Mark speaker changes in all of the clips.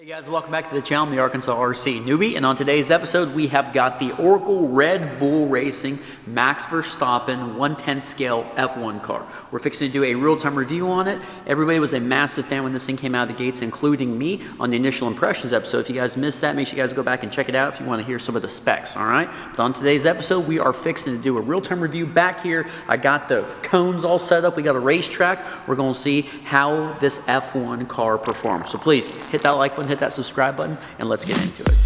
Speaker 1: Hey guys, welcome back to the channel. I'm the Arkansas RC newbie, and on today's episode we have got the Oracle Red Bull Racing Max Verstappen 1/10 scale F1 car. We're fixing to do a real-time review on it. Everybody was a massive fan when this thing came out of the gates, including me on the initial impressions episode. If you guys missed that, make sure you guys go back and check it out if you want to hear some of the specs, all right? But on today's episode, we are fixing to do a real-time review back here. I got the cones all set up. We got a racetrack. We're going to see how this F1 car performs. So please hit that like button, hit that subscribe button, and let's get into it.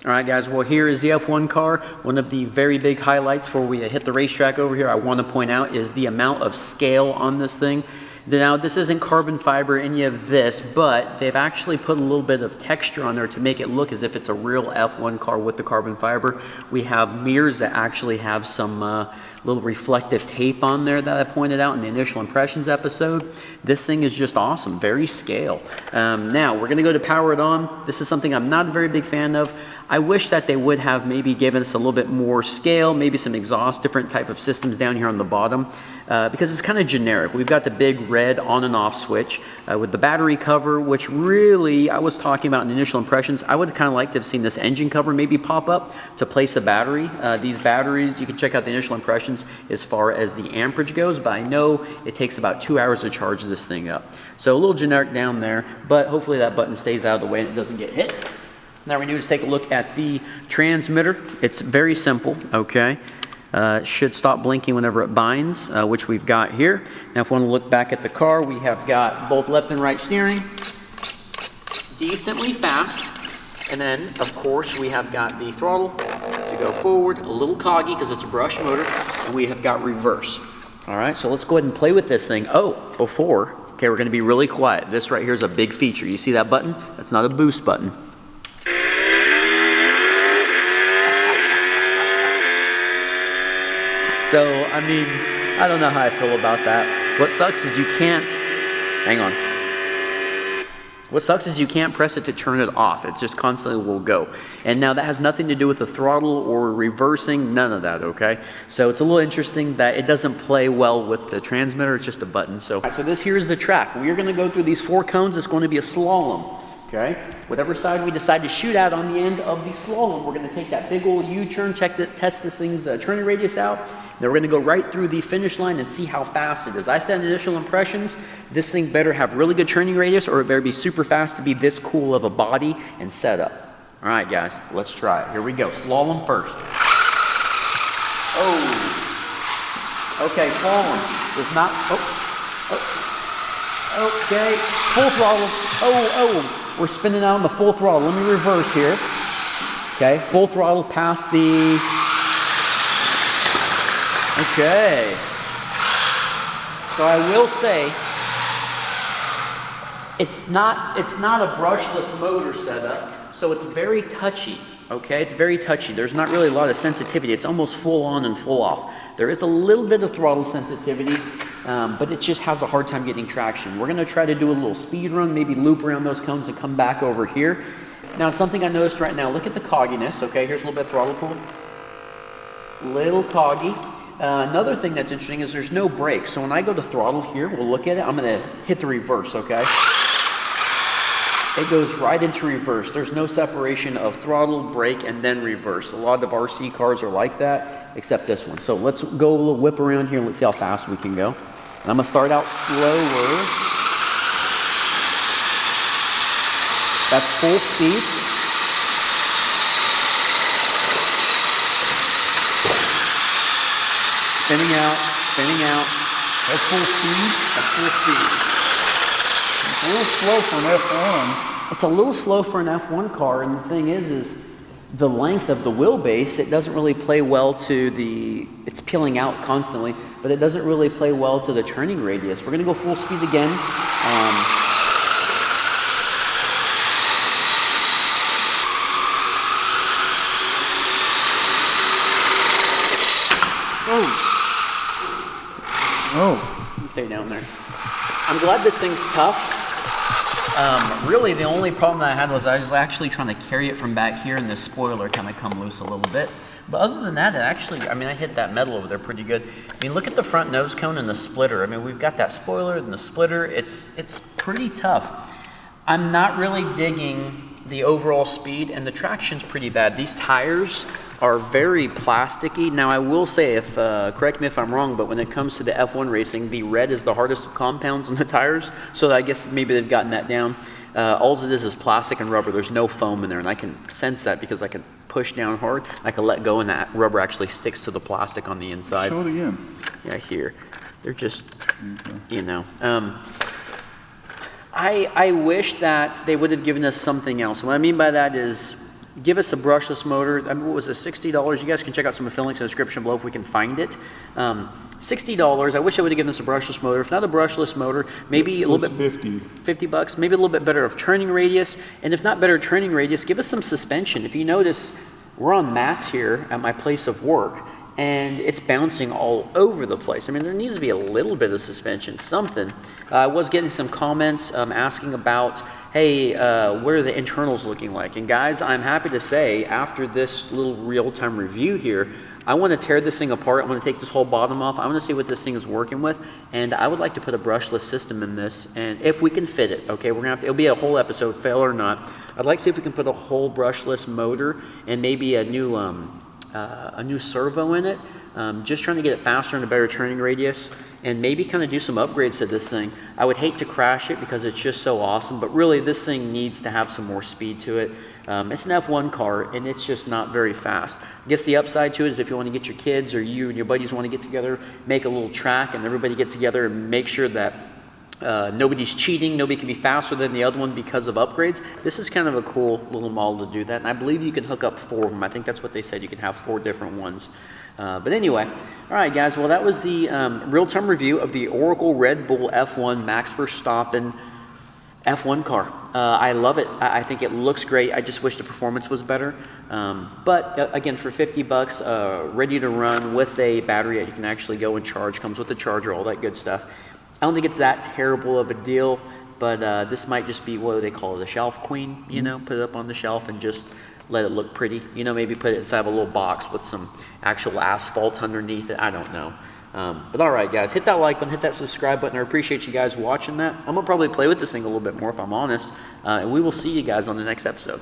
Speaker 1: Alright guys, well here is the F1 car. One of the very big highlights before we hit the racetrack over here I want to point out is the amount of scale on this thing. Now, this isn't carbon fiber, any of this, but they've actually put a little bit of texture on there to make it look as if it's a real F1 car with the carbon fiber. We have mirrors that actually have some little reflective tape on there that I pointed out in the initial impressions episode. This thing is just awesome, very scale. Now, we're going to go to power it on. This is something I'm not a very big fan of. I wish that they would have maybe given us a little bit more scale, maybe some exhaust, different type of systems down here on the bottom, because it's kind of generic. We've got the big red on and off switch with the battery cover, which really, I was talking about in initial impressions, I would kind of like to have seen this engine cover maybe pop up to place a battery. These batteries, you can check out the initial impressions as far as the amperage goes, but I know it takes about 2 hours to charge this thing up. So a little generic down there, but hopefully that button stays out of the way and it doesn't get hit. Now we need to take a look at the transmitter. It's very simple, okay? Should stop blinking whenever it binds, which we've got here. Now if we want to look back at the car, we have got both left and right steering, decently fast, and then of course we have got the throttle to go forward, a little coggy because it's a brush motor, and we have got reverse. All right, so let's go ahead and play with this thing. Okay, we're going to be really quiet. This right here is a big feature. You see that button? That's not a boost button. So, I mean, I don't know how I feel about that. What sucks is you can't, hang on. What sucks is you can't press it to turn it off. It just constantly will go. And now that has nothing to do with the throttle or reversing, none of that, okay? So it's a little interesting that it doesn't play well with the transmitter, it's just a button. So this here is the track. We are gonna go through these 4 cones. It's going to be a slalom, okay? Whatever side we decide to shoot at on the end of the slalom, we're gonna take that big old U-turn, test this thing's turning radius out. Then we're going to go right through the finish line and see how fast it is. I said in initial impressions, this thing better have really good turning radius or it better be super fast to be this cool of a body and setup. All right, guys, let's try it. Here we go. Slalom first. Oh. Okay, slalom is not. Okay, full throttle. Oh, we're spinning out on the full throttle. Let me reverse here. Okay, full throttle past the. Okay, so I will say it's not a brushless motor setup, so it's very touchy, okay? It's very touchy. There's not really a lot of sensitivity. It's almost full on and full off. There is a little bit of throttle sensitivity, but it just has a hard time getting traction. We're gonna try to do a little speed run, maybe loop around those cones and come back over here. Now, something I noticed right now, look at the cogginess, okay? Here's a little bit of throttle pull. Little coggy. Another thing that's interesting is there's no brake. So when I go to throttle here, we'll look at it. I'm going to hit the reverse, okay? It goes right into reverse. There's no separation of throttle, brake, and then reverse. A lot of RC cars are like that, except this one. So let's go a little whip around here and let's see how fast we can go. And I'm going to start out slower. That's full speed. Spinning out. That's full speed. That's full speed. It's a little slow for an F1. It's a little slow for an F1 car, and the thing is the length of the wheelbase, it doesn't really play well to the, it's peeling out constantly, but it doesn't really play well to the turning radius. We're gonna go full speed again. Oh, stay down there. I'm glad this thing's tough. Really, the only problem that I had was I was actually trying to carry it from back here, and the spoiler kind of come loose a little bit. But other than that, it actually, I mean, I hit that metal over there pretty good. I mean, look at the front nose cone and the splitter. I mean, we've got that spoiler and the splitter. It's pretty tough. I'm not really digging the overall speed, and the traction's pretty bad. These tires are very plasticky. Now, I will say, if correct me if I'm wrong, but when it comes to the F1 racing, the red is the hardest of compounds on the tires, so I guess maybe they've gotten that down. All it is plastic and rubber. There's no foam in there, and I can sense that because I can push down hard. I can let go, and that rubber actually sticks to the plastic on the inside.
Speaker 2: Show it again.
Speaker 1: Yeah, here. They're just, you know. I wish that they would have given us something else. What I mean by that is, give us a brushless motor. I mean, what was it, $60? You guys can check out some affiliate links in the description below if we can find it. $60. I wish I would have given us a brushless motor. If not a brushless motor, maybe a little bit. $50. Maybe a little bit better of turning radius. And if not better turning radius, give us some suspension. If you notice, we're on mats here at my place of work, and it's bouncing all over the place. I mean, there needs to be a little bit of suspension, something. I was getting some comments asking about, hey, what are the internals looking like? And guys, I'm happy to say, after this little real-time review here, I want to tear this thing apart. I want to take this whole bottom off. I want to see what this thing is working with, and I would like to put a brushless system in this, and if we can fit it, okay, we're gonna have to, it'll be a whole episode, fail or not. I'd like to see if we can put a whole brushless motor and maybe a new servo in it. Just trying to get it faster and a better turning radius, and maybe kind of do some upgrades to this thing. I would hate to crash it because it's just so awesome, but really this thing needs to have some more speed to it. It's an F1 car, and it's just not very fast. I guess the upside to it is if you want to get your kids or you and your buddies want to get together, make a little track, and everybody get together and make sure that nobody's cheating, nobody can be faster than the other one because of upgrades. This is kind of a cool little model to do that, and I believe you can hook up 4 of them. I think that's what they said, you can have 4 different ones. But anyway, all right guys, well that was the real-time review of the Oracle Red Bull F1 Max Verstappen F1 car. I love it. I think it looks great. I just wish the performance was better. But again, for $50, ready to run with a battery that you can actually go and charge, comes with a charger, all that good stuff. I don't think it's that terrible of a deal, but this might just be, what do they call it, a shelf queen, you know, put it up on the shelf and just let it look pretty. You know, maybe put it inside of a little box with some actual asphalt underneath it. I don't know. But all right, guys, hit that like button, hit that subscribe button. I appreciate you guys watching that. I'm going to probably play with this thing a little bit more if I'm honest. And we will see you guys on the next episode.